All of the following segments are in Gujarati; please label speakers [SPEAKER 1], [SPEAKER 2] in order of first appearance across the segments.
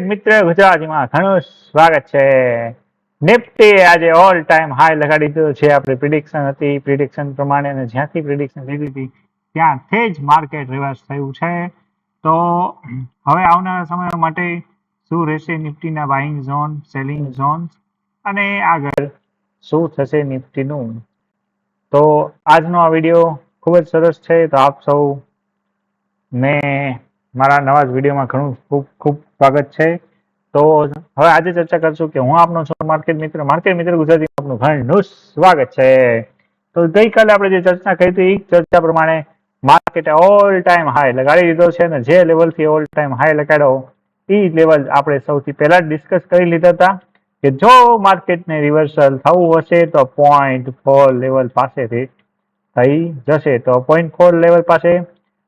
[SPEAKER 1] મિત્ર ગુજરાતીમાં ઘણું સ્વાગત છે. નિફ્ટી આજે ઓલ ટાઈમ હાઈ લગાડી દીધો છે. આપણી પ્રિડિક્શન હતી પ્રિડિક્શન પ્રમાણે, અને જ્યાંથી પ્રિડિક્શન લીધી હતી ત્યાંથી જ માર્કેટ રિવર્સ થયું છે. તો હવે આવનારા સમય માટે શું રહેશે નિફ્ટીના બાઇંગ ઝોન, સેલિંગ ઝોન, અને આગળ શું થશે નિફ્ટીનું? તો આજનો આ વિડીયો ખૂબ જ સરસ છે. તો આપ સૌ મેં મારા નવા જ વિડીયોમાં ઘણું ખૂબ ખૂબ સ્વાગત છે. તો હવે આજે ચર્ચા કરશું કે હું આપનો છું માર્કેટ મિત્ર ગુજરાતીમાં આપનું ઘણું સ્વાગત છે. તો ગઈકાલે આપણે જે ચર્ચા કરી હતી એ ચર્ચા પ્રમાણે માર્કેટે ઓલ ટાઈમ હાઈ લગાડી દીધો છે, અને જે લેવલથી ઓલ ટાઈમ હાઈ લગાડ્યો એ લેવલ આપણે સૌથી પહેલા જ ડિસ્કસ કરી લીધા હતા કે જો માર્કેટને રિવર્સલ થવું હશે તો 0.4 લેવલ પાસેથી થઈ જશે. તો 0.4 લેવલ પાસે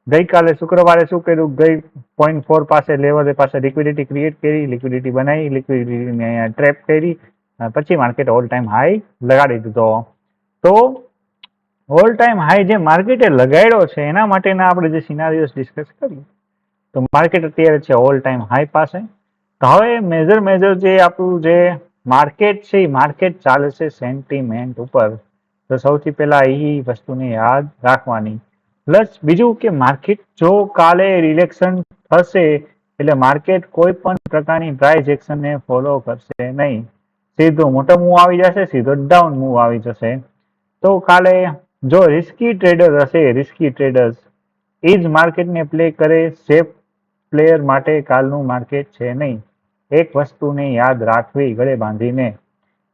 [SPEAKER 1] ગઈકાલે શુક્રવારે શું કર્યું? 0.4 પાસે લેવલ પાસે લિક્વિડિટી ક્રિએટ કરી, લિક્વિડિટી બનાવી, લિક્વિડિટીને અહીંયા ટ્રેપ કરી, પછી માર્કેટ ઓલ ટાઈમ હાઈ લગાડી દીધો. તો ઓલ ટાઈમ હાઈ જે માર્કેટે લગાડ્યો છે એના માટેના આપણે જે સિનારીઓસ ડિસ્કસ કરીએ તો માર્કેટ અત્યારે છે ઓલ ટાઈમ હાઈ પાસે. તો હવે મેજર જે આપણું જે માર્કેટ છે એ માર્કેટ ચાલે છે સેન્ટિમેન્ટ ઉપર. તો સૌથી પહેલા એ વસ્તુને યાદ રાખવાની. પ્લસ બીજું કે માર્કેટ જો કાલે રિલેક્શન થશે એટલે માર્કેટ કોઈ પણ પ્રકારની પ્રાઇસ એક્શનને ફોલો કરશે નહીં. સીધો મોટો મૂવ આવી જશે, સીધો ડાઉન મૂવ આવી જશે. તો કાલે જો રિસ્કી ટ્રેડર હશે, રિસ્કી ટ્રેડર્સ એ જ માર્કેટને પ્લે કરે. સેફ પ્લેયર માટે કાલનું માર્કેટ છે નહીં. એક વસ્તુને યાદ રાખવી ગળે બાંધીને.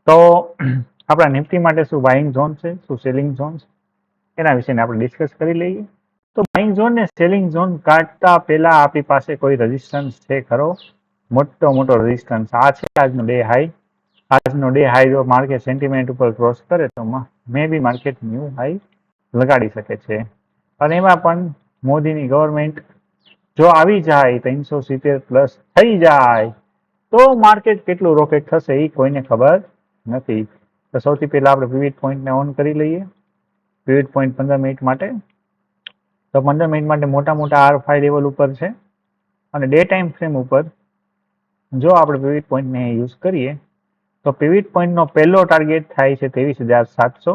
[SPEAKER 1] તો આપણા નિફ્ટી માટે શું બાઇંગ ઝોન છે, શું સેલિંગ ઝોન છે, એના વિશે આપણે ડિસ્કસ કરી લઈએ. તો બાઇંગ ઝોન ને સેલિંગ ઝોન કાઢતા પહેલા આપણી પાસે કોઈ રેઝિસ્ટન્સ છે ખરો? મોટો રેઝિસ્ટન્સ આ છે આજનો ડે હાઈ. આજનો ડે હાઈ જો માર્કેટ સેન્ટિમેન્ટ ઉપર ક્રોસ કરે તો મે બી માર્કેટ ન્યૂ હાઈ લગાડી શકે છે. અને એમાં પણ મોદીની ગવર્મેન્ટ જો આવી જાય 370 પ્લસ થઈ જાય તો માર્કેટ કેટલું રોકેટ થશે એ કોઈને ખબર નથી. તો સૌથી પહેલા આપણે વિવિધ પોઈન્ટને ઓન કરી લઈએ. વિવિધ પોઈન્ટ 15 મિનિટ માટે. તો 15 મિનિટ માટે મોટા R5 લેવલ ઉપર છે, અને ડે ટાઈમ ફ્રેમ ઉપર જો આપણે વિવિધ પોઈન્ટને યુઝ કરીએ તો વિવિધ પોઈન્ટનો પહેલો ટાર્ગેટ થાય છે 23,700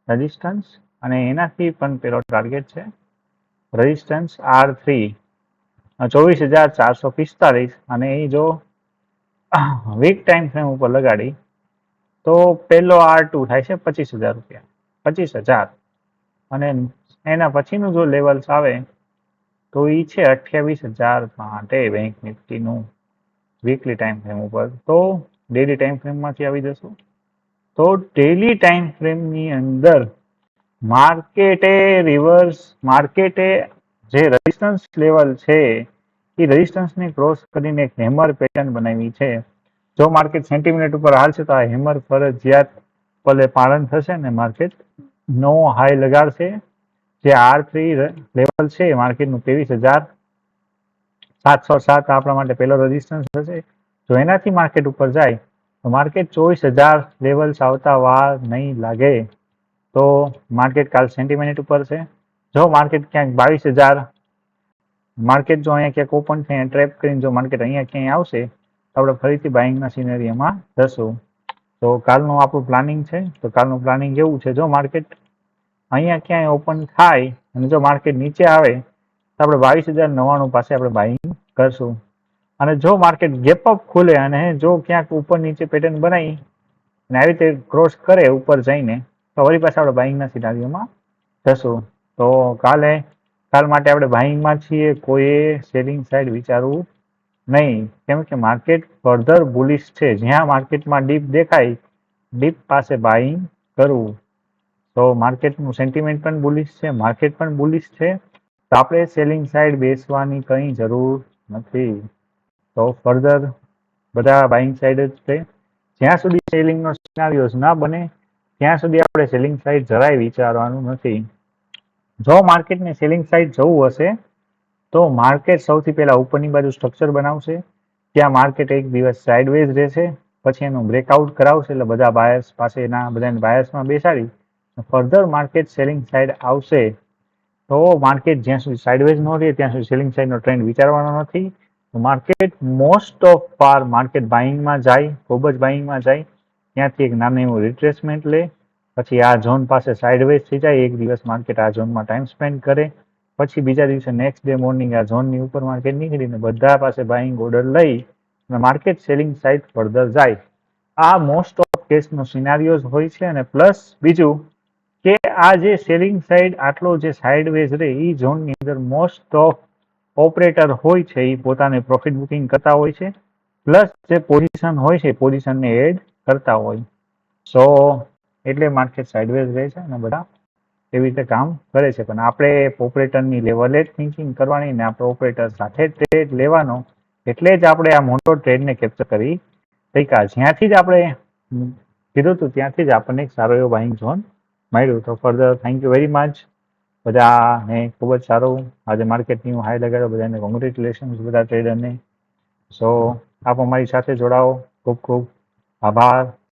[SPEAKER 1] રેઝિસ્ટન્સ, અને એનાથી પણ પહેલો ટાર્ગેટ છે રેઝિસ્ટન્સ R3 24,445, અને એ જો વીક ટાઈમ ફ્રેમ ઉપર લગાડી તો પહેલો R2 થાય છે 25,000 રૂપિયા, 25,000, અને એના પછીનું જો લેવલ્સ આવે તો એ છે 28,000 માટે બેંક નિફ્ટીનું વીકલી ટાઈમ ફ્રેમ ઉપર. તો ડેલી ટાઈમ ફ્રેમમાંથી આવી જશું. તો ડેલી ટાઈમ ફ્રેમની અંદર માર્કેટે જે રેઝિસ્ટન્સ લેવલ છે એ રેઝિસ્ટન્સને ક્રોસ કરીને એક હેમર પેટર્ન બનાવી છે. જો માર્કેટ સેન્ટિમેન્ટ ઉપર હાલશે તો આ હેમર ફરજિયાત પલે પાલન થશે ને માર્કેટ નો હાઈ લગાડશે. જે R3 લેવલ છે માર્કેટનું 23,707 આપણા માટે પહેલો રેઝિસ્ટન્સ હશે. જો એનાથી માર્કેટ ઉપર જાય તો માર્કેટ 24,000 લેવલ્સ આવતા વાર નહીં લાગે. તો માર્કેટ કાલ સેન્ટિમેન્ટ ઉપર છે. જો માર્કેટ ક્યાંક 22,000 માર્કેટ જો અહીંયા ક્યાંક ઓપન થઈને ટ્રેપ કરીને જો માર્કેટ અહીંયા ક્યાંય આવશે તો આપણે ફરીથી બાઇંગના સિનેરીઓમાં જશું. તો કાલનું આપણું પ્લાનિંગ છે. તો કાલનું પ્લાનિંગ એવું છે, જો માર્કેટ અહીંયા ક્યાંય ઓપન થાય અને જો માર્કેટ નીચે આવે તો આપણે 22,099 પાસે આપણે બાઇંગ કરશું. અને જો માર્કેટ ગેપ અપ ખુલે અને જો ક્યાંક ઉપર નીચે પેટર્ન બનાવી અને આવી રીતે ક્રોસ કરે ઉપર જઈને તો વળી પાસે આપણે બાઇંગના સિનારીઓમાં જશું. તો કાલ માટે આપણે બાઇંગમાં છીએ. કોઈએ સેલિંગ સાઈડ વિચારવું નહીં, કેમ કે માર્કેટ ફર્ધર બુલિશ છે. જ્યાં માર્કેટમાં ડીપ દેખાય ડીપ પાસે બાઇંગ કરવું. તો માર્કેટનું સેન્ટિમેન્ટ પણ બુલિશ છે, માર્કેટ પણ બુલિશ છે, તો આપણે સેલિંગ સાઈડ બેસવાની કંઈ જરૂર નથી. તો ફર્ધર બધા બાઇંગ સાઈડ જ છે. જ્યાં સુધી સેલિંગનો સિનારિયોસ ના બને ત્યાં સુધી આપણે સેલિંગ સાઈડ જરાય વિચારવાનું નથી. જો માર્કેટને સેલિંગ સાઈડ જવું હશે તો માર્કેટ સૌથી પહેલા ઉપરની બાજુ સ્ટ્રક્ચર બનાવશે. ત્યાં માર્કેટ એક દિવસ સાઇડવેઝ રહેશે, પછી એનું બ્રેકઆઉટ કરાવશે, એટલે બધા બાયર્સ પાસેના બધાને બાયર્સમાં બેસાડી ફર્ધર માર્કેટ સેલિંગ સાઈડ આવશે. તો માર્કેટ જ્યાં સુધી સાઇડવેઝ ન રહે ત્યાં સુધી સેલિંગ સાઈડનો ટ્રેન્ડ વિચારવાનો નથી. માર્કેટ મોસ્ટ ઓફ પાર માર્કેટ બાઇંગમાં જાય, ખૂબ જ બાઇંગમાં જાય, ત્યાંથી એક નાનું એવું રિટ્રેસમેન્ટ લે, પછી આ ઝોન પાસે સાઇડવેઝ થઈ જાય, એક દિવસ માર્કેટ આ ઝોનમાં ટાઈમ સ્પેન્ડ કરે, પછી બીજા દિવસે નેક્સ્ટ ડે મોર્નિંગ આ ઝોનની ઉપર માર્કેટ નીકળીને બધા પાસે બાઇંગ ઓર્ડર લઈ અને માર્કેટ સેલિંગ સાઇડ ફર્ધર જાય. આ મોસ્ટ ઓફ કેસનો સિનારીઓઝ હોય છે. અને પ્લસ બીજું કે આ જે સેલિંગ સાઇડ આટલો જે સાઇડવેઝ રહે એ ઝોનની અંદર મોસ્ટ ઓફ ઓપરેટર હોય છે એ પોતાને પ્રોફિટ બુકિંગ કરતા હોય છે, પ્લસ જે પોઝિશન હોય છે પોઝિશનને એડ કરતા હોય. સો એટલે માર્કેટ સાઇડવેઝ રહે છે અને બધા એવી રીતે કામ કરે છે. પણ આપણે ઓપરેટરની લેવલે જ થિંકિંગ કરવાની ને આપણે ઓપરેટર સાથે ટ્રેડ લેવાનો, એટલે જ આપણે આ મોટો ટ્રેડને કેપ્ચર કરી શક્યા. જ્યાંથી જ આપણે કીધું હતું ત્યાંથી જ આપણને એક સારો એવો બાઇંગ ઝોન મળ્યું. તો further thank you very much બધાને. ખૂબ જ સારું આજે માર્કેટની હાઈ લગાડ્યો, બધાને કોંગ્રેચ્યુલેશન બધા ટ્રેડરને. સો આપ અમારી સાથે જોડાઓ. ખૂબ ખૂબ આભાર.